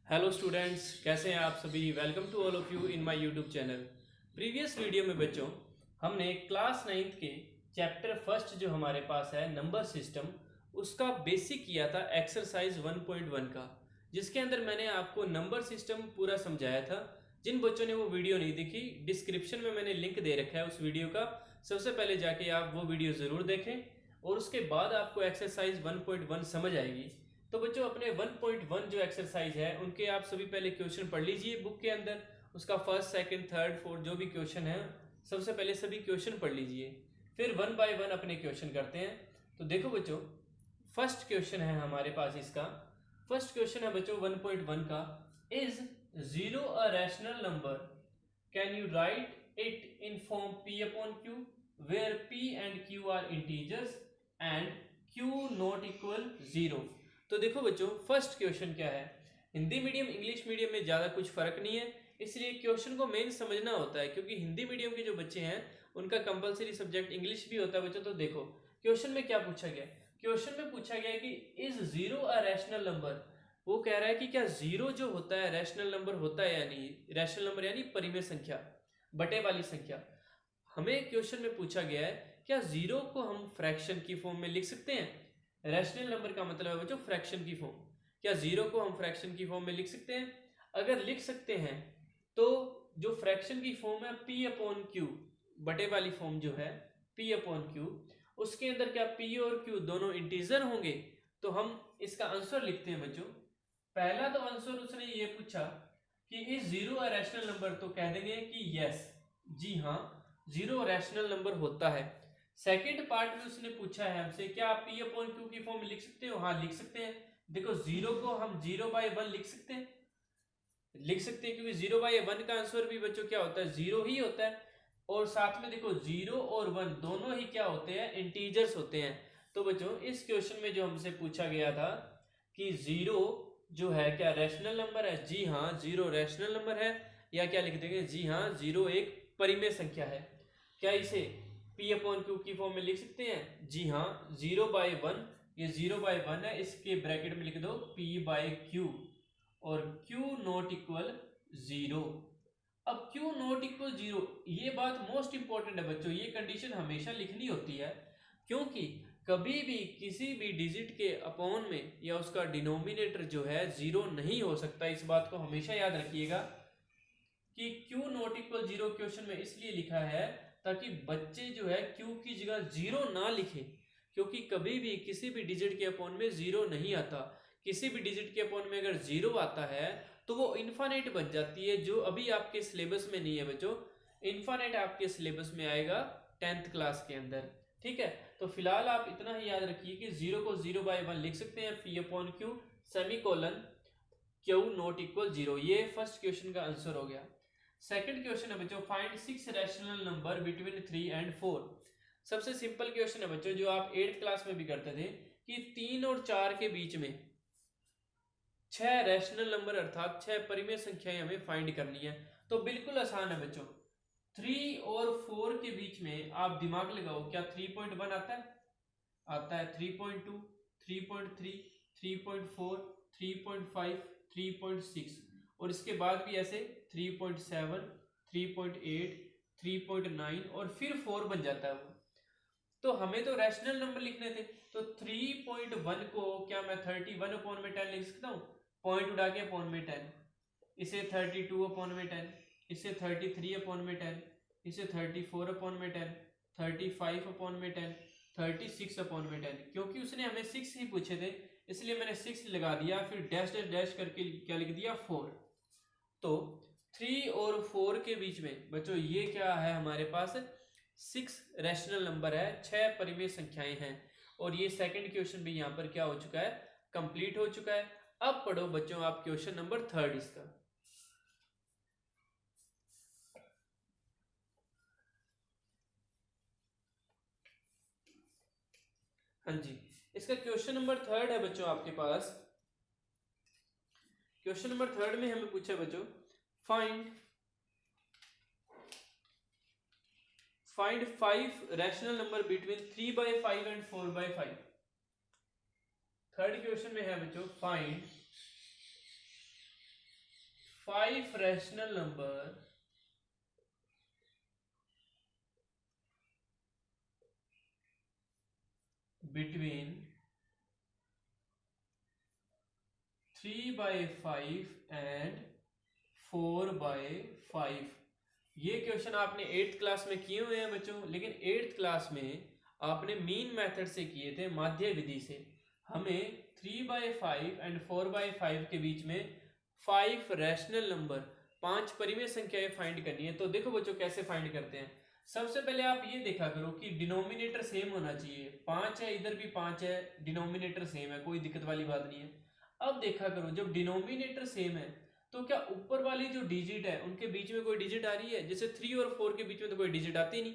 Hello students, कैसे हैं आप सभी। Welcome to all of you in my YouTube channel. Previous video में बच्चों हमने क्लास 9th के चैप्टर फर्स्ट जो हमारे पास है नंबर सिस्टम, उसका बेसिक किया था एक्सरसाइज 1.1 का, जिसके अंदर मैंने आपको नंबर सिस्टम पूरा समझाया था। जिन बच्चों ने वो वीडियो नहीं देखी, डिस्क्रिप्शन में मैंने लिंक दे रखा है उस वीडियो का। सबसे पहले जाके आप वो वीडियो ज़रूर देखें और उसके बाद आपको एक्सरसाइज 1.1 समझ आएगी। तो बच्चों अपने 1.1 जो एक्सरसाइज है उनके आप सभी पहले क्वेश्चन पढ़ लीजिए बुक के अंदर। उसका फर्स्ट सेकंड थर्ड फोर्थ जो भी क्वेश्चन है सबसे पहले सभी क्वेश्चन पढ़ लीजिए, फिर वन बाय वन अपने क्वेश्चन करते हैं। तो देखो बच्चों, फर्स्ट क्वेश्चन है हमारे पास इसका। फर्स्ट क्वेश्चन है बच्चों 1.1 का, is zero a rational number, can you write it in form p upon q where p and q are integers and q not equal zero. तो देखो बच्चों, फर्स्ट क्वेश्चन क्या है। हिंदी मीडियम इंग्लिश मीडियम में ज़्यादा कुछ फर्क नहीं है, इसलिए क्वेश्चन को मेन समझना होता है, क्योंकि हिंदी मीडियम के जो बच्चे हैं उनका कंपलसरी सब्जेक्ट इंग्लिश भी होता है बच्चों। तो देखो क्वेश्चन में क्या पूछा गया। क्वेश्चन में पूछा गया कि is zero a rational number. वो कह रहा है कि क्या जीरो जो होता है रैशनल नंबर होता है या नहीं। रैशनल नंबर यानी परिमेय संख्या, बटे वाली संख्या। हमें क्वेश्चन में पूछा गया है क्या जीरो को हम फ्रैक्शन की फॉर्म में लिख सकते हैं। रैशनल नंबर का मतलब है बच्चों फ्रैक्शन की फॉर्म। क्या जीरो को हम फ्रैक्शन की फॉर्म में लिख सकते हैं। अगर लिख सकते हैं तो जो फ्रैक्शन की फॉर्म है p अपॉन क्यू, बटे वाली फॉर्म जो है p अपॉन क्यू, उसके अंदर क्या p और q दोनों इंटीजर होंगे। तो हम इसका आंसर लिखते हैं बच्चों। पहला तो आंसर उसने ये पूछा कि is zero a rational number, तो कह देंगे कि यस, जी हाँ, जीरो रैशनल नंबर होता है। सेकेंड पार्ट में उसने पूछा है हमसे क्या आप p अपॉन क्यू की फॉर्म में लिख सकते हो। हाँ लिख सकते हैं। देखो जीरो को हम 0/1 लिख सकते हैं, क्योंकि 0/1 का आंसर भी बच्चों क्या होता है, जीरो ही होता है। और साथ में देखो जीरो और वन दोनों ही क्या होते हैं, इंटीजर्स होते हैं। तो बच्चों इस क्वेश्चन में जो हमसे पूछा गया था कि जीरो जो है क्या रैशनल नंबर है, जी हाँ जीरो रैशनल नंबर है। या क्या लिख देंगे, जी हाँ जीरो एक परिमेय संख्या है। क्या इसे p अपॉन क्यू की फॉर्म में लिख सकते हैं। जी हाँ 0/1, ये 0/1 है, इसके ब्रैकेट में लिख दो p/q और q नॉट इक्वल जीरो। अब q नॉट इक्वल जीरो, ये बात मोस्ट इंपॉर्टेंट है बच्चों, ये कंडीशन हमेशा लिखनी होती है, क्योंकि कभी भी किसी भी डिजिट के अपॉन में या उसका डिनोमिनेटर जो है जीरो नहीं हो सकता। इस बात को हमेशा याद रखिएगा कि q not equal zero question में इसलिए लिखा है ताकि बच्चे जो है q की जगह जीरो ना लिखें, क्योंकि कभी भी किसी भी डिजिट के अपॉन में जीरो नहीं आता। किसी भी डिजिट के अपॉन में अगर जीरो आता है तो वो इनफाइनाइट बन जाती है, जो अभी आपके सिलेबस में नहीं है बच्चों। इनफाइनाइट आपके सिलेबस में आएगा 10th क्लास के अंदर, ठीक है। तो फिलहाल आप इतना ही याद रखिए कि जीरो को 0/1 लिख सकते हैं, p upon Q semi colon Q not equal zero. ये फर्स्ट क्वेश्चन का आंसर हो गया। सेकंड क्वेश्चन है बच्चों, find 6 rational number between 3 and 4। सबसे सिंपल क्वेश्चन है बच्चों, जो आप 8th क्लास में भी करते थे कि 3 और 4 के बीच में 6 रैशनल नंबर अर्थात 6 परिमेय संख्याएं हमें फाइंड करनी है। तो बिल्कुल आसान है बच्चों। 3 और 4 के बीच में आप दिमाग लगाओ, क्या 3.1 आता है, आता है 3.2, 3.3, 3.4, 3.5, 3.6 और इसके बाद भी ऐसे 3.7, 3.8, 3.9 और फिर 4 बन जाता है वो। तो हमें तो रैशनल नंबर लिखने थे, तो 3.1 को क्या मैं 31/10 लिख सकता हूँ, पॉइंट उड़ा के अपॉन में 10, इसे 32/10, इसे 33/10, इसे 34/10, 35/10, 36/10। क्योंकि उसने हमें 6 ही पूछे थे इसलिए मैंने 6 लगा दिया, फिर डैश डैश डैश करके क्या लिख दिया 4। तो 3 और 4 के बीच में बच्चों ये क्या है हमारे पास, 6 रैशनल नंबर है, 6 परिमेय संख्याएं हैं। और ये सेकंड क्वेश्चन भी यहाँ पर क्या हो चुका है, कंप्लीट हो चुका है। अब पढ़ो बच्चों आप क्वेश्चन नंबर थर्ड इसका। हाँ जी, इसका क्वेश्चन नंबर थर्ड है बच्चों आपके पास। क्वेश्चन नंबर थर्ड में हमें पूछा बच्चों, find find 5 rational number between 3/5 and 4/5। Third question में है बच्चों, find 5 rational number between 3/5 and 4/5। ये क्वेश्चन आपने 8th क्लास में किए हुए हैं बच्चों, लेकिन 8th क्लास में आपने मीन मेथड से किए थे, माध्य विधि से। हमें 3/5 एंड 4/5 के बीच में 5 रैशनल नंबर, 5 परिमेय संख्याएं फाइंड करनी है। तो देखो बच्चों कैसे फाइंड करते हैं। सबसे पहले आप ये देखा करो कि डिनोमिनेटर सेम होना चाहिए। 5 है, इधर भी 5 है, डिनोमिनेटर सेम है, कोई दिक्कत वाली बात नहीं है। अब देखा करो जब डिनोमिनेटर सेम है तो क्या ऊपर वाली जो डिजिट है उनके बीच में कोई डिजिट आ रही है? जैसे 3 और 4 के बीच में तो कोई डिजिट आती नहीं,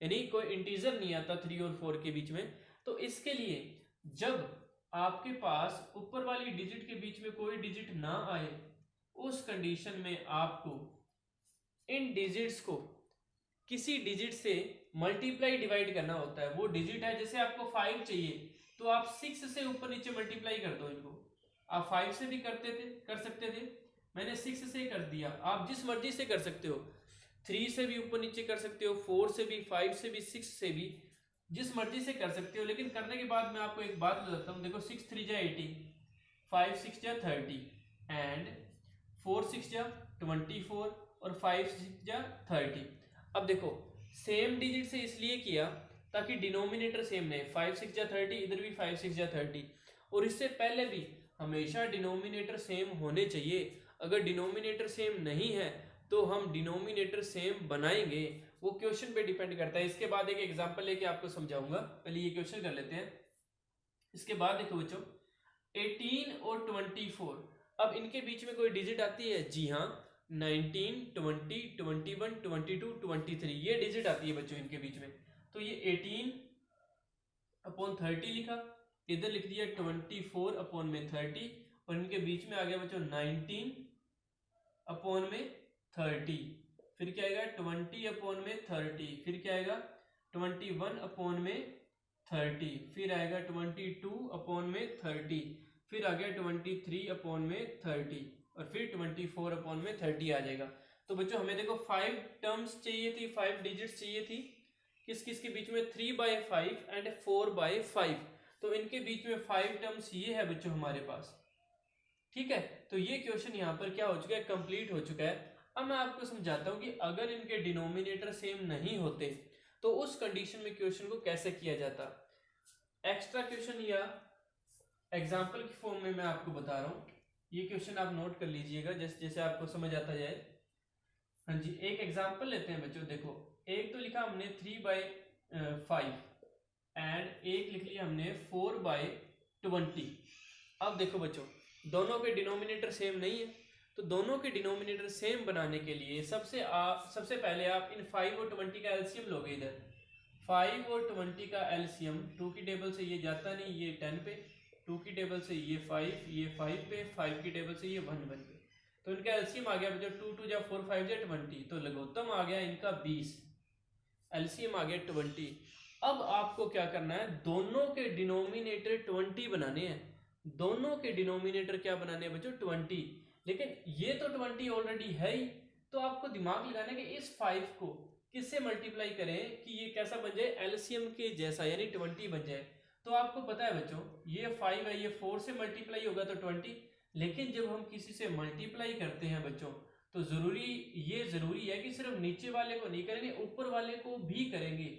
यानी कोई इंटीजर नहीं आता 3 और 4 के बीच में। तो इसके लिए जब आपके पास ऊपर वाली डिजिट के बीच में कोई डिजिट ना आए, उस कंडीशन में आपको इन डिजिट्स को किसी डिजिट से मल्टीप्लाई डिवाइड करना होता है। वो डिजिट है, जैसे आपको 5 चाहिए तो आप 6 से ऊपर नीचे मल्टीप्लाई कर दो इनको। आप 5 से भी कर सकते थे, मैंने 6 से कर दिया। आप जिस मर्जी से कर सकते हो, 3 से भी ऊपर नीचे कर सकते हो, 4 से भी, 5 से भी, 6 से भी, जिस मर्जी से कर सकते हो। लेकिन करने के बाद मैं आपको एक बात बताता हूँ। देखो 6 3 जा 18, 5 6 जा 30 एंड 4 6 जा 24 और 5 6 जा 30। अब देखो सेम डिजिट से इसलिए किया ताकि डिनोमिनेटर सेम नहीं। 5 6 जा 30, इधर भी 5 6 जा 30, और इससे पहले भी हमेशा डिनोमिनेटर सेम होने चाहिए। अगर डिनोमिनेटर सेम नहीं है तो हम डिनोमिनेटर सेम बनाएंगे, वो क्वेश्चन पे डिपेंड करता है। इसके बाद एक एग्जांपल लेके आपको समझाऊंगा, पहले ये क्वेश्चन कर लेते हैं। इसके बाद देखो बच्चों 18 और 24, अब इनके बीच में कोई डिजिट आती है? जी हाँ, 19 20 21 22 23 ये डिजिट आती है बच्चों इनके बीच में। तो ये 18/30 लिखा, इधर लिख दिया 24/30, और इनके बीच में आ गया बच्चों 19/30। फिर क्या आएगा 20/30, फिर क्या आएगा 21/30, फिर आएगा 22/30, फिर आ गया 23/30, और फिर 24/30 आ जाएगा। तो बच्चों हमें देखो 5 टर्म्स चाहिए थी, 5 डिजिट्स चाहिए थी, किस किस के बीच में? 3/5 एंड 4/5। तो इनके बीच में 5 टर्म्स ये है बच्चों हमारे पास। ठीक है, तो ये क्वेश्चन यहाँ पर क्या हो चुका है? कंप्लीट हो चुका है। अब मैं आपको समझाता हूँ कि अगर इनके डिनोमिनेटर सेम नहीं होते तो उस कंडीशन में क्वेश्चन को कैसे किया जाता। एक्स्ट्रा क्वेश्चन या एग्जाम्पल की फॉर्म में मैं आपको बता रहा हूँ। ये क्वेश्चन आप नोट कर लीजिएगा जैसे जैसे आपको समझ आता जाए। हाँ जी, एक एग्जाम्पल लेते हैं बच्चों। देखो एक तो लिखा हमने 3/5 एंड एक लिख लिया हमने 4/20। अब देखो बच्चों दोनों के डिनोमिनेटर सेम नहीं है, तो दोनों के डिनोमिनेटर सेम बनाने के लिए सबसे पहले आप इन 5 और 20 का एलसीएम लोगे। इधर 5 और 20 का एलसीएम, 2 की टेबल से ये जाता नहीं, ये 10 पे, 2 की टेबल से ये 5, ये 5 पे, 5 की टेबल से ये 1 1 पे। तो इनका एलसीएम आ गया बच्चों 2 2 जा 4 5 जा 20, तो लघुत्तम आ गया इनका 20, एलसीएम आ गया 20। अब आपको क्या करना है? दोनों के डिनोमिनेटर 20 बनाने हैं। दोनों के डिनोमिनेटर क्या बनाने हैं बच्चों? 20। लेकिन ये तो 20 ऑलरेडी है ही, तो आपको दिमाग लगाना है कि इस 5 को किससे मल्टीप्लाई करें कि ये कैसा बन जाए? एलसीएम के जैसा, यानी 20 बन जाए। तो आपको पता है बच्चों ये 5 है, ये 4 से मल्टीप्लाई होगा तो 20। लेकिन जब हम किसी से मल्टीप्लाई करते हैं बच्चों तो जरूरी है कि सिर्फ नीचे वाले को नहीं करेंगे, ऊपर वाले को भी करेंगे।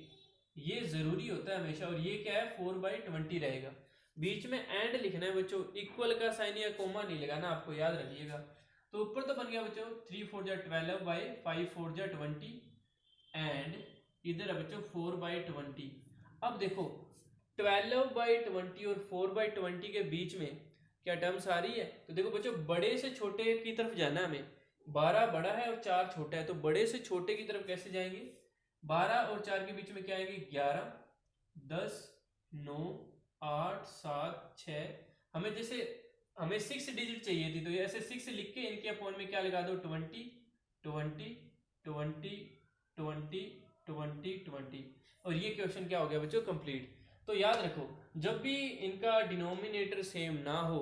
ये जरूरी होता है हमेशा। और ये क्या है? 4/20 रहेगा। बीच में एंड लिखना है बच्चों, इक्वल का साइन या कोमा नहीं लगाना, आपको याद रखिएगा। तो ऊपर तो बन गया बच्चों 3 4 जा 12 बाई 5 4 जा 20 एंड इधर है बच्चों 4/20। अब देखो 12/20 और 4/20 के बीच में क्या टर्म्स आ रही है? तो देखो बच्चों बड़े से छोटे की तरफ जाना है हमें। 12 बड़ा है और 4 छोटा है, तो बड़े से छोटे की तरफ कैसे जाएंगे? 12 और 4 के बीच में क्या आएंगे? 11 10 9 8 7 6। हमें 6 डिजिट चाहिए थी, तो ऐसे 6 लिख के इनके अपॉन में क्या लगा दो? 20 20 20 20 20 20। और ये क्वेश्चन क्या हो गया बच्चों? कंप्लीट। तो याद रखो जब भी इनका डिनोमिनेटर सेम ना हो,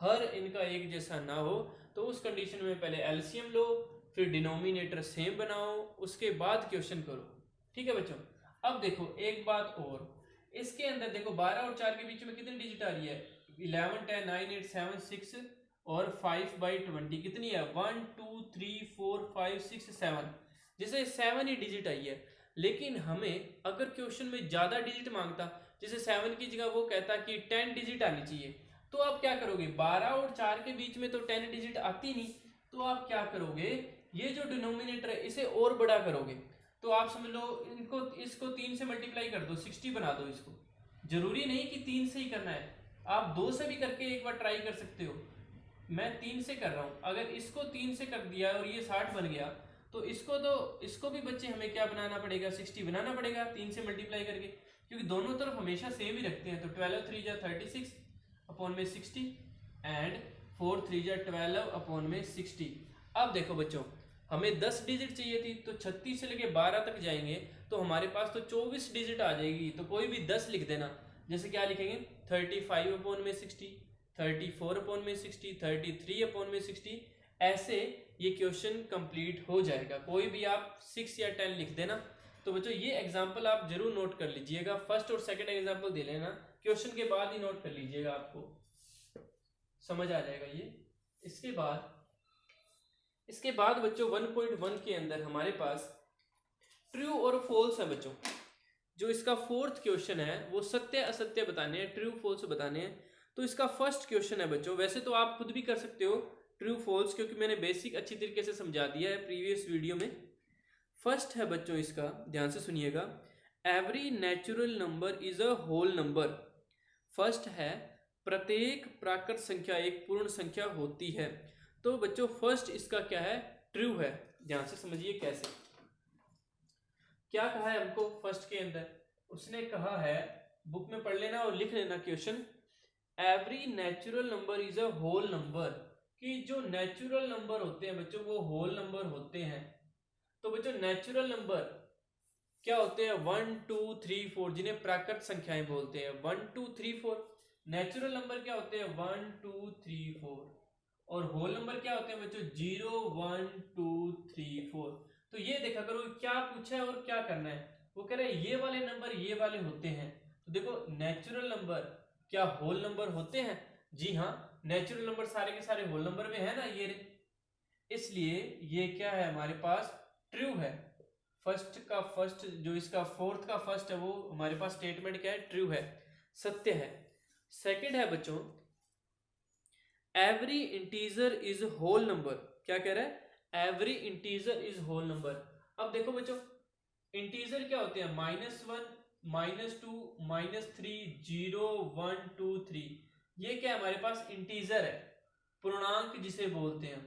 हर इनका एक जैसा ना हो, तो उस कंडीशन में पहले एलसीएम लो, फिर डिनोमिनेटर सेम बनाओ, उसके बाद क्वेश्चन करो। ठीक है बच्चों। अब देखो एक बात और, इसके अंदर देखो 12 और 4 के बीच में कितनी डिजिट आ रही है, 11 10 9 8 7 6 और 5/20 कितनी है, 1 2 3 4 5 6 7, जैसे 7 ही डिजिट आई है। लेकिन हमें अगर क्वेश्चन में ज्यादा डिजिट मांगता, जैसे 7 की जगह वो कहता कि 10 डिजिट आनी चाहिए, तो आप क्या करोगे, 12 और 4 के बीच में तो 10 डिजिट आती नहीं, तो आप क्या करोगे, ये जो डिनोमिनेटर है इसे और बड़ा करोगे। तो आप समझ लो इनको, इसको 3 से मल्टीप्लाई कर दो, 60 बना दो इसको। जरूरी नहीं कि 3 से ही करना है, आप 2 से भी करके एक बार ट्राई कर सकते हो। मैं 3 से कर रहा हूं, अगर इसको 3 से कर दिया और ये 60 बन गया, तो इसको भी बच्चे हमें क्या बनाना पड़ेगा, 60 बनाना पड़ेगा 3 से मल्टीप्लाई करके, क्योंकि दोनों तरफ हमेशा सेम ही रखते हैं। तो 12 3 जा 36 अपॉन में 60 एंड 4 3 जा 12 अपॉन में 60। अब देखो बच्चों, हमें 10 डिजिट चाहिए थी, तो 36 से लेके 12 तक जाएंगे तो हमारे पास तो 24 डिजिट आ जाएगी। तो कोई भी 10 लिख देना, जैसे क्या लिखेंगे, 35 अपॉन में 60, 34 अपॉन में 60, 33 अपॉन में 60, ऐसे ये क्वेश्चन कंप्लीट हो जाएगा। कोई भी आप 6 या 10 लिख देना। तो बच्चों ये एग्जाम्पल आप जरूर नोट कर लीजिएगा, फर्स्ट और सेकंड एग्जाम्पल दे लेना, क्वेश्चन के बाद ही नोट कर लीजिएगा, आपको समझ आ जाएगा ये। इसके बाद बच्चों 1.1 के अंदर हमारे पास ट्रू और फॉल्स है बच्चों। जो इसका फोर्थ क्वेश्चन है वो सत्य असत्य बताने हैं, ट्रू फॉल्स बताने हैं। तो इसका फर्स्ट क्वेश्चन है बच्चों, वैसे तो आप खुद भी कर सकते हो ट्रू फॉल्स, क्योंकि मैंने बेसिक अच्छी तरीके से समझा दिया है प्रीवियस वीडियो में। फर्स्ट है बच्चों इसका, ध्यान से सुनिएगा, every natural number is a whole number. First है प्रत्येक प्राकृत संख्या एक पूर्ण संख्या होती है। तो बच्चों फर्स्ट इसका क्या है, ट्रू है। ध्यान से समझिए कैसे, क्या कहा है हमको फर्स्ट के अंदर, उसने कहा है, बुक में पढ़ लेना और लिख लेना question, every natural number is a whole number, कि जो नेचुरल नंबर होते हैं बच्चों वो होल नंबर होते हैं। तो बच्चों नेचुरल नंबर क्या होते हैं, 1 2 3 4, जिन्हें प्राकृत संख्याएं बोलते हैं, 1 2 3 4। नेचुरल नंबर क्या होते हैं, 1 2 3 4। और होल नंबर क्या होते हैं बच्चों, 0 1 2 3 4। तो ये देखा करो क्या पूछा है और क्या करना है, वो कह रहे हैं ये वाले नंबर ये वाले होते हैं। तो देखो नेचुरल नंबर क्या होल नंबर होते हैं, जी हाँ, नेचुरल नंबर सारे के सारे होल नंबर में है ना ये, इसलिए ये क्या है हमारे पास, ट्रू है। फर्स्ट का फर्स्ट, जो इसका फोर्थ का फर्स्ट है वो हमारे पास स्टेटमेंट क्या है, ट्रू है, सत्य है। सेकंड है बच्चों, every integer is whole number. क्या कह रहा है, every integer is whole number. अब देखो बच्चों इंटीजर क्या होते हैं, -1 -2 -3 0 1 2 3। ये क्या है हमारे पास, इंटीजर है, पूर्णांक जिसे बोलते हैं।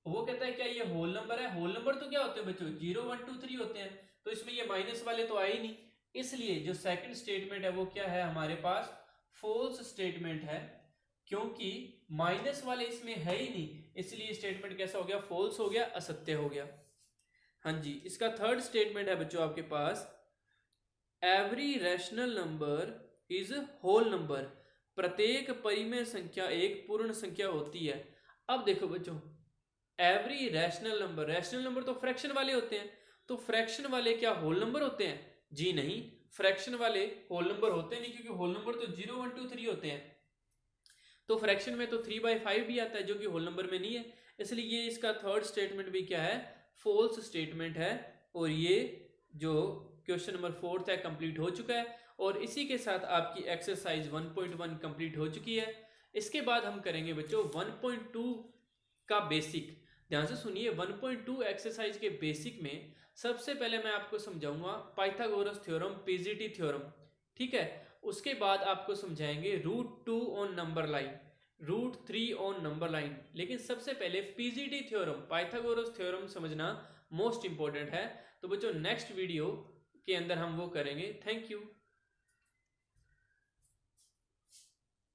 वो कहता है क्या ये होल नंबर है, होल नंबर तो क्या होते हैं बच्चों, 0 1 2 3 होते हैं। तो इसमें ये माइनस वाले तो आए ही नहीं, इसलिए जो सेकंड स्टेटमेंट है वो क्या है हमारे पास, फॉल्स स्टेटमेंट है, क्योंकि माइनस वाले इसमें है ही नहीं, इसलिए स्टेटमेंट कैसा हो गया, फॉल्स हो गया, असत्य हो गया। हाँ जी, इसका थर्ड स्टेटमेंट है बच्चों आपके पास, every rational number is whole number. प्रत्येक परिमेय संख्या एक पूर्ण संख्या होती है। अब देखो बच्चों every rational number, rational number तो फ्रैक्शन वाले होते हैं, तो फ्रैक्शन वाले क्या होल नंबर होते हैं, जी नहीं, फ्रैक्शन वाले होल नंबर होते नहीं, क्योंकि होल नंबर तो 0 1 2 3 होते हैं। तो फ्रैक्शन में तो 3/5 भी आता है जो कि होल नंबर में नहीं है, इसलिए ये इसका थर्ड स्टेटमेंट भी क्या है, फॉल्स स्टेटमेंट है। और ये जो क्वेश्चन नंबर फोर्थ है कंप्लीट हो चुका है, और इसी के साथ आपकी एक्सरसाइज 1.1 कंप्लीट हो चुकी है। इसके बाद हम करेंगे बच्चों 1.2 का बेसिक। ध्यान से सुनिए, 1.2 एक्सरसाइज के बेसिक में सबसे पहले मैं आपको समझाऊंगा पाइथागोरस थ्योरम, पीजीटी थ्योरम, ठीक है। उसके बाद आपको समझाएंगे √2 on number line, √3 on number line. लेकिन सबसे पहले पीजीटी थ्योरम, पाइथागोरस थ्योरम समझना मोस्ट इंपॉर्टेंट है। तो बच्चों नेक्स्ट वीडियो के अंदर हम वो करेंगे। Thank you.